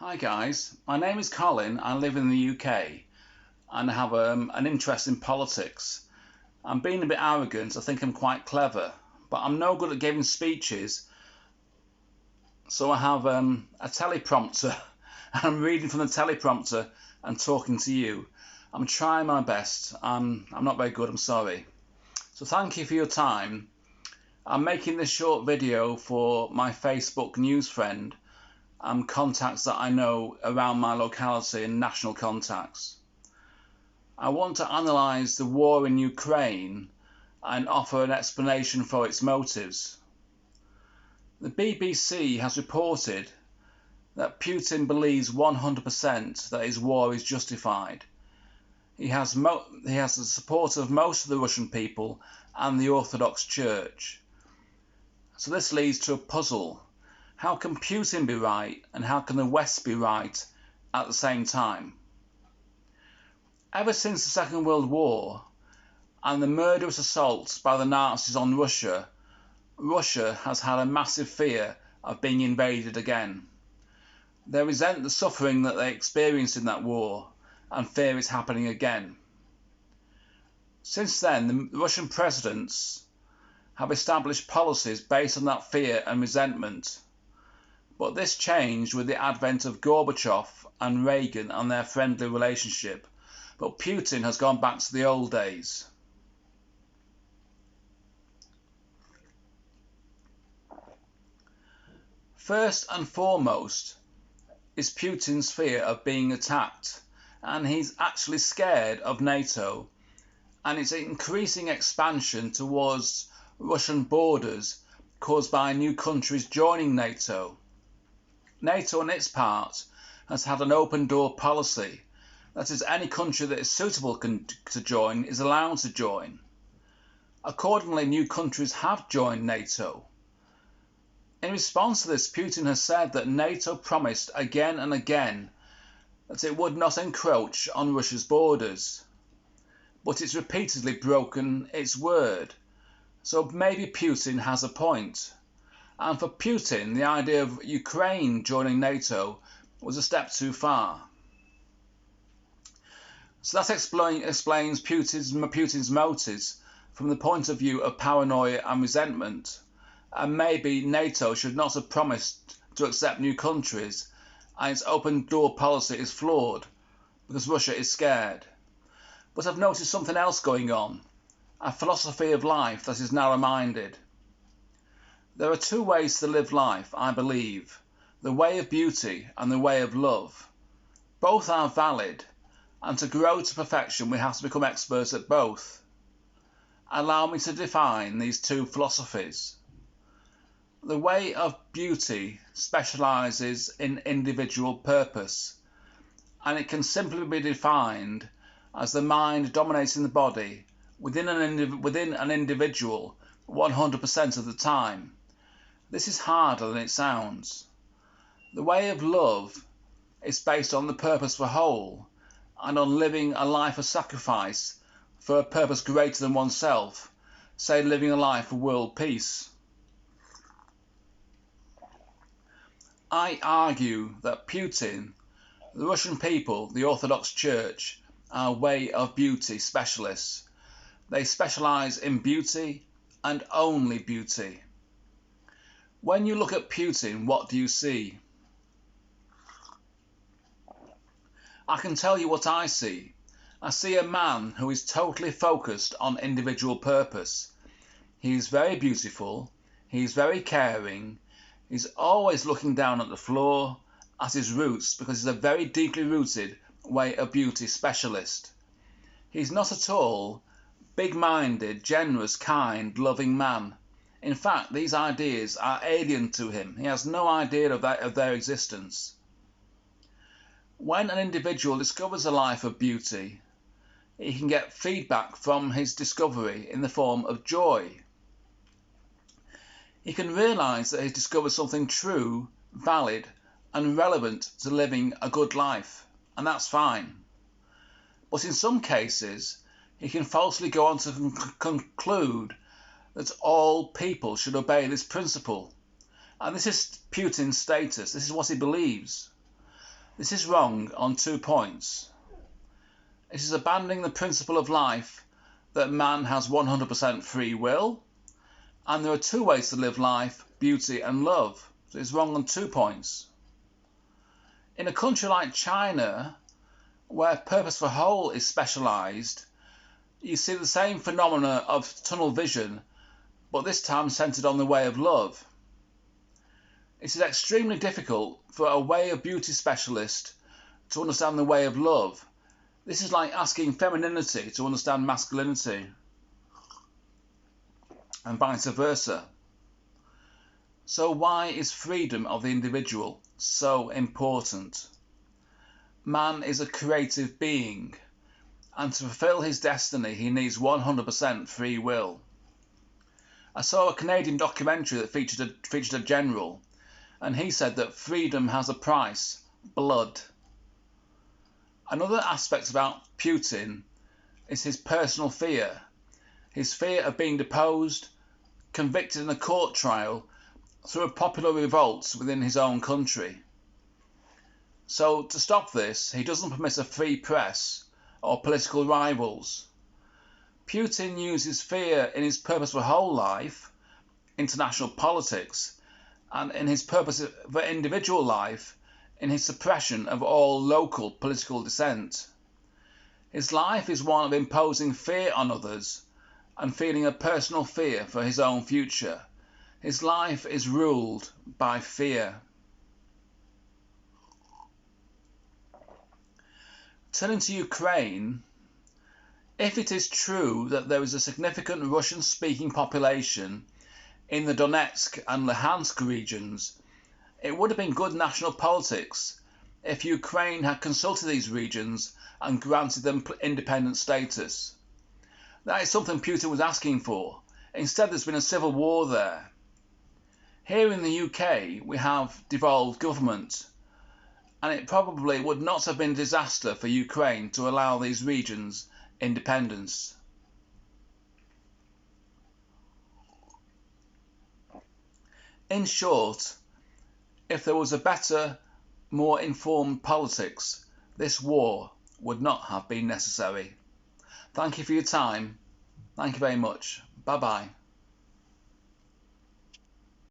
Hi guys, my name is Colin. I live in the UK and I have an interest in politics. I'm being a bit arrogant. I think I'm quite clever, but I'm no good at giving speeches. So I have a teleprompter. I'm reading from the teleprompter and talking to you. I'm trying my best. I'm not very good, I'm sorry. So thank you for your time. I'm making this short video for my Facebook news friend and contacts that I know around my locality and national contacts. I want to analyse the war in Ukraine and offer an explanation for its motives. The BBC has reported that Putin believes 100% that his war is justified. He has the support of most of the Russian people and the Orthodox Church. So this leads to a puzzle. How can Putin be right and how can the West be right at the same time? Ever since the Second World War and the murderous assaults by the Nazis on Russia, Russia has had a massive fear of being invaded again. They resent the suffering that they experienced in that war and fear it's happening again. Since then, the Russian presidents have established policies based on that fear and resentment. But this changed with the advent of Gorbachev and Reagan and their friendly relationship. But Putin has gone back to the old days. First and foremost is Putin's fear of being attacked, and he's actually scared of NATO and its increasing expansion towards Russian borders caused by new countries joining NATO. NATO, on its part, has had an open door policy. That is, any country that is suitable to join is allowed to join. Accordingly, new countries have joined NATO. In response to this, Putin has said that NATO promised again and again that it would not encroach on Russia's borders. But it's repeatedly broken its word. So maybe Putin has a point. And for Putin, the idea of Ukraine joining NATO was a step too far. So that explains Putin's motives from the point of view of paranoia and resentment. And maybe NATO should not have promised to accept new countries, and its open door policy is flawed because Russia is scared. But I've noticed something else going on, a philosophy of life that is narrow-minded. There are two ways to live life, I believe, the way of beauty and the way of love. Both are valid, and to grow to perfection we have to become experts at both. Allow me to define these two philosophies. The way of beauty specialises in individual purpose, and it can simply be defined as the mind dominating the body within an individual 100% of the time. This is harder than it sounds. The way of love is based on the purpose for whole and on living a life of sacrifice for a purpose greater than oneself, say living a life of world peace. I argue that Putin, the Russian people, the Orthodox Church are way of beauty specialists. They specialise in beauty and only beauty. When you look at Putin, what do you see? I can tell you what I see. I see a man who is totally focused on individual purpose. He is very beautiful, he is very caring, he's always looking down at the floor, at his roots, because he's a very deeply rooted way of beauty specialist. He's not at all big-minded, generous, kind, loving man. In fact, these ideas are alien to him. He has no idea of their existence. When an individual discovers a life of beauty, he can get feedback from his discovery in the form of joy. He can realise that he's discovered something true, valid, and relevant to living a good life, and that's fine. But in some cases, he can falsely go on to conclude that all people should obey this principle. And this is Putin's status. This is what he believes. This is wrong on 2 points. It is abandoning the principle of life that man has 100% free will, and there are 2 ways to live life: beauty and love. So it's wrong on 2 points. In a country like China, where purpose for whole is specialised, you see the same phenomena of tunnel vision, but this time centred on the way of love. It is extremely difficult for a way of beauty specialist to understand the way of love. This is like asking femininity to understand masculinity, and vice versa. So why is freedom of the individual so important? Man is a creative being, and to fulfill his destiny he needs 100% free will. I saw a Canadian documentary that featured a general, and he said that freedom has a price: blood. Another aspect about Putin is his personal fear. His fear of being deposed, convicted in a court trial through a popular revolt within his own country. So to stop this, he doesn't permit a free press or political rivals. Putin uses fear in his purpose for whole life, international politics, and in his purpose for individual life, in his suppression of all local political dissent. His life is one of imposing fear on others and feeling a personal fear for his own future. His life is ruled by fear. Turning to Ukraine, if it is true that there is a significant Russian-speaking population in the Donetsk and Luhansk regions, it would have been good national politics if Ukraine had consulted these regions and granted them independent status. That is something Putin was asking for. Instead, there's been a civil war there. Here in the UK, we have devolved government, and it probably would not have been a disaster for Ukraine to allow these regions independence. In short, if there was a better, more informed politics, this war would not have been necessary. Thank you for your time. Thank you very much. Bye bye.